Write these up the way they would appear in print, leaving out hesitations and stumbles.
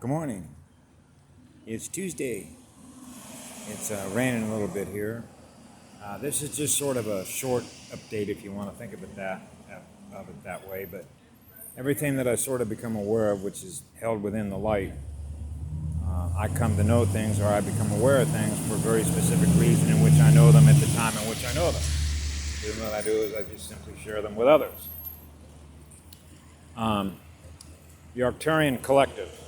Good morning. It's Tuesday. It's raining a little bit here. This is just sort of a short update, if you want to think of it that way. But everything that I sort of become aware of, which is held within the light, I come to know things, or I become aware of things for a very specific reason, in which I know them at the time in which I know them. And what I do is I just simply share them with others. The Arcturian collective.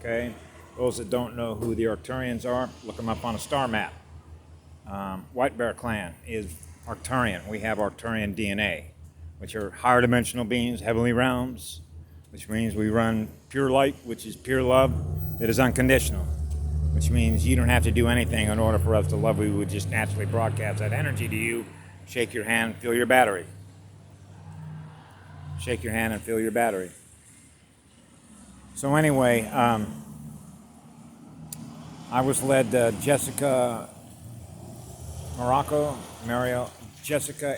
Okay, those that don't know who the Arcturians are, look them up on a star map. White Bear Clan is Arcturian. We have Arcturian DNA, which are higher dimensional beings, heavenly realms, which means we run pure light, which is pure love, that is unconditional, which means you don't have to do anything in order for us to love. We would just naturally broadcast that energy to you. Shake your hand, feel your battery. Shake your hand and feel your battery. So anyway, I was led Jessica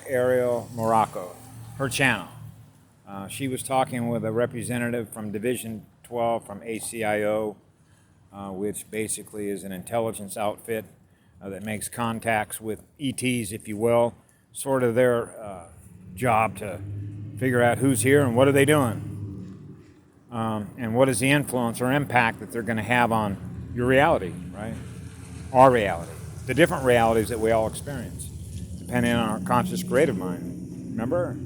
Ariel Morocco, her channel. She was talking with a representative from Division 12 from Acio, which basically is an intelligence outfit that makes contacts with ETs, if you will. Sort of their job to figure out who's here and what are they doing. And what is the influence or impact that they're going to have on your reality, right? Our reality. The different realities that we all experience, depending on our conscious creative mind. Remember?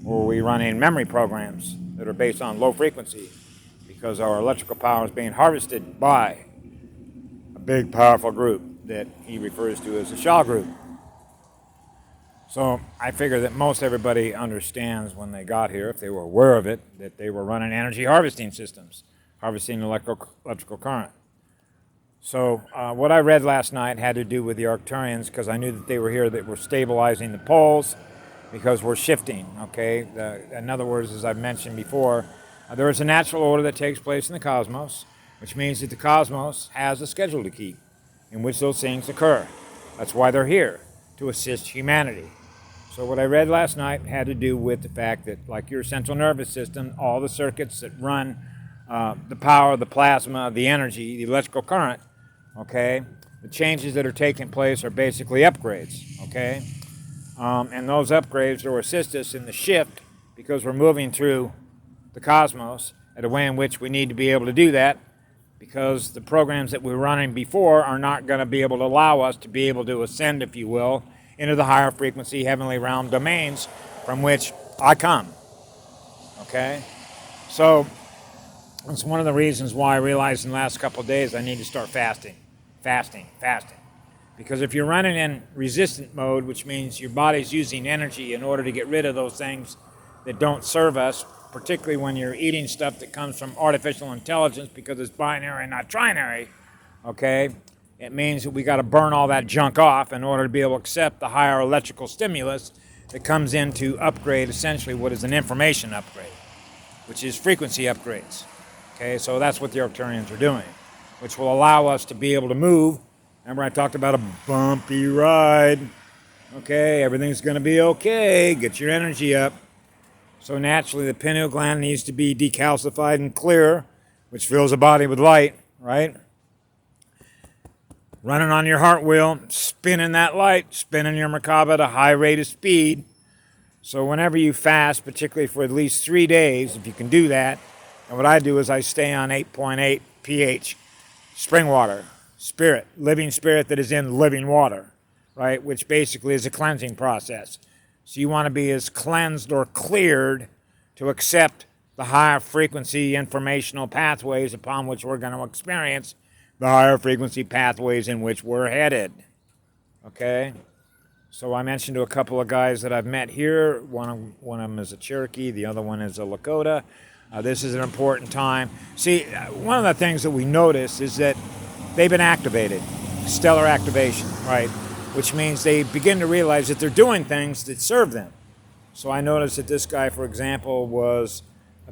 Or we run in memory programs that are based on low frequency because our electrical power is being harvested by a big, powerful group that he refers to as the Shaw group. So I figure that most everybody understands when they got here, if they were aware of it, that they were running energy harvesting systems, harvesting electrical current. So what I read last night had to do with the Arcturians, because I knew that they were here, that were stabilizing the poles, because we're shifting, okay? In other words, as I've mentioned before, there is a natural order that takes place in the cosmos, which means that the cosmos has a schedule to keep in which those things occur. That's why they're here, to assist humanity. So what I read last night had to do with the fact that, like your central nervous system, all the circuits that run the power, the plasma, the energy, the electrical current, okay, the changes that are taking place are basically upgrades, okay? And those upgrades will assist us in the shift because we're moving through the cosmos at a way in which we need to be able to do that, because the programs that we're running before are not going to be able to allow us to be able to ascend, if you will, into the higher frequency heavenly realm domains from which I come. Okay? So that's one of the reasons why I realized in the last couple of days I need to start fasting. Because if you're running in resistant mode, which means your body's using energy in order to get rid of those things that don't serve us, particularly when you're eating stuff that comes from artificial intelligence because it's binary and not trinary, okay? It means that we got to burn all that junk off in order to be able to accept the higher electrical stimulus that comes in to upgrade essentially what is an information upgrade, which is frequency upgrades. Okay, so that's what the Arcturians are doing, which will allow us to be able to move. Remember I talked about a bumpy ride. Okay, everything's going to be okay. Get your energy up. So naturally the pineal gland needs to be decalcified and clear, which fills the body with light, right? Running on your heart wheel, spinning that light, spinning your Merkaba at a high rate of speed. So whenever you fast, particularly for at least 3 days, if you can do that, and what I do is I stay on 8.8 pH spring water, spirit, living spirit that is in living water, right, which basically is a cleansing process. So you want to be as cleansed or cleared to accept the higher frequency informational pathways upon which we're going to experience the higher frequency pathways in which we're headed. Okay? So I mentioned to a couple of guys that I've met here. One of them is a Cherokee. The other one is a Lakota. This is an important time. See, one of the things that we notice is that they've been activated. Stellar activation, right? Which means they begin to realize that they're doing things that serve them. So I noticed that this guy, for example, was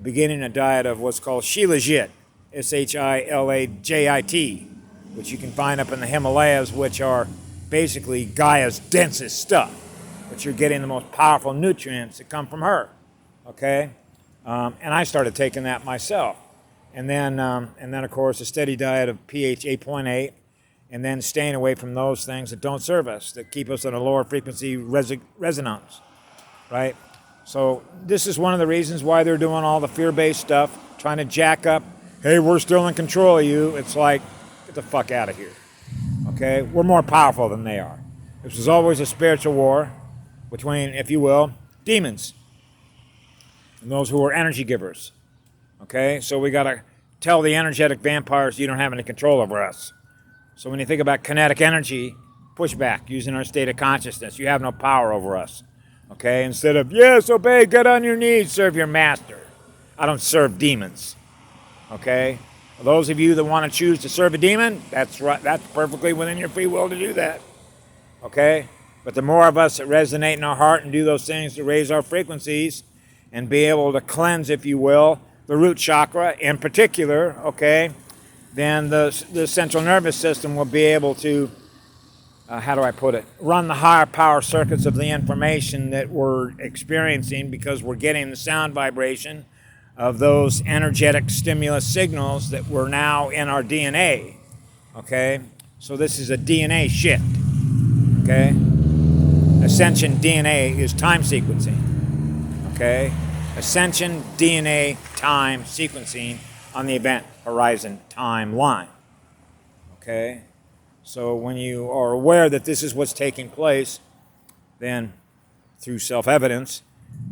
beginning a diet of what's called Shilajit. Shilajit, which you can find up in the Himalayas, which are basically Gaia's densest stuff, but you're getting the most powerful nutrients that come from her, okay? And I started taking that myself. and then of course a steady diet of pH 8.8, and then staying away from those things that don't serve us, that keep us at a lower frequency resonance, right? So this is one of the reasons why they're doing all the fear-based stuff, trying to jack up, hey, we're still in control of you. It's like, get the fuck out of here, okay? We're more powerful than they are. This is always a spiritual war between, if you will, demons and those who are energy givers, okay? So we got to tell the energetic vampires you don't have any control over us. So when you think about kinetic energy, pushback, using our state of consciousness, you have no power over us, okay? Instead of, yes, obey, get on your knees, serve your master. I don't serve demons, okay? Those of you that want to choose to serve a demon, that's right, that's perfectly within your free will to do that, okay? But the more of us that resonate in our heart and do those things to raise our frequencies and be able to cleanse, if you will, the root chakra in particular, okay, then the central nervous system will be able to, how do I put it, run the higher power circuits of the information that we're experiencing, because we're getting the sound vibration of those energetic stimulus signals that were now in our DNA, okay? So this is a DNA shift, okay? Ascension DNA is time sequencing, okay? Ascension DNA time sequencing on the event horizon timeline, okay? So when you are aware that this is what's taking place, then through self-evidence,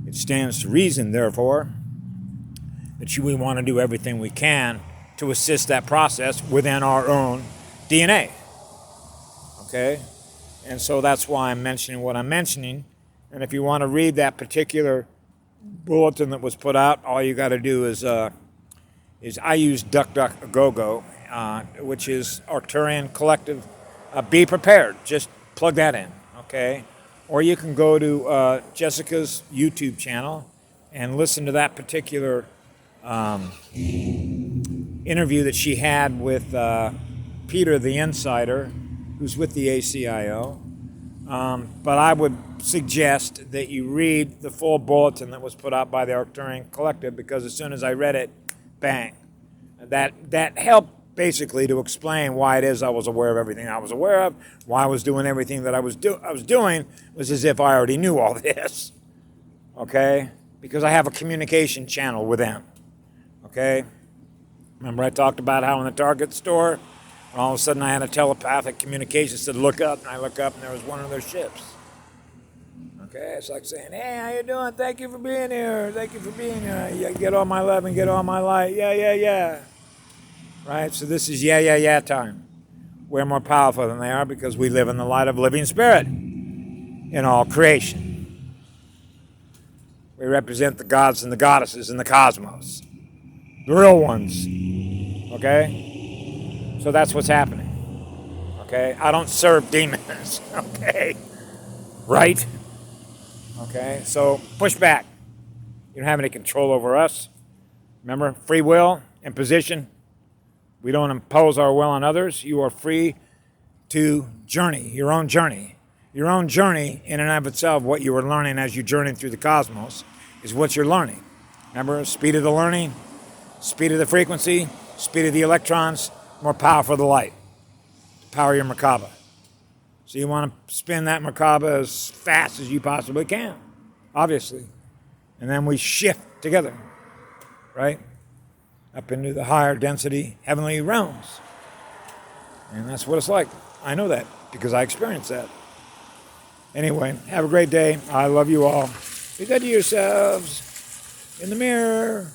it stands to reason, therefore, that we want to do everything we can to assist that process within our own DNA, okay? And so that's why I'm mentioning what I'm mentioning. And if you want to read that particular bulletin that was put out, all you got to do is I use DuckDuckGo, which is Arcturian Collective. Be prepared. Just plug that in, okay? Or you can go to Jessica's YouTube channel and listen to that particular interview that she had with Peter the Insider, who's with the Acio. But I would suggest that you read the full bulletin that was put out by the Arcturian Collective, because as soon as I read it, bang. That helped basically to explain why it is I was aware of everything I was aware of, why I was doing everything that I was doing, was as if I already knew all this, okay? Because I have a communication channel with them, okay? Remember I talked about how in the Target store, all of a sudden I had a telepathic communication, said look up, and I look up and there was one of their ships. Okay, it's like saying, hey, how you doing? Thank you for being here. Thank you for being here. Yeah, get all my love and get all my light. Yeah, yeah, yeah. Right? So this is yeah time. We're more powerful than they are because we live in the light of living spirit in all creation. We represent the gods and the goddesses in the cosmos. The real ones. Okay? So that's what's happening. Okay? I don't serve demons. Okay? Right? Okay, so push back. You don't have any control over us. Remember, free will, imposition. We don't impose our will on others. You are free to journey, your own journey. Your own journey in and of itself, what you are learning as you journey through the cosmos, is what you're learning. Remember, speed of the learning, speed of the frequency, speed of the electrons, more powerful the light. Power your Merkaba. So you want to spin that Merkaba as fast as you possibly can, obviously. And then we shift together, right? Up into the higher density heavenly realms. And that's what it's like. I know that because I experienced that. Anyway, have a great day. I love you all. Be good to yourselves. In the mirror.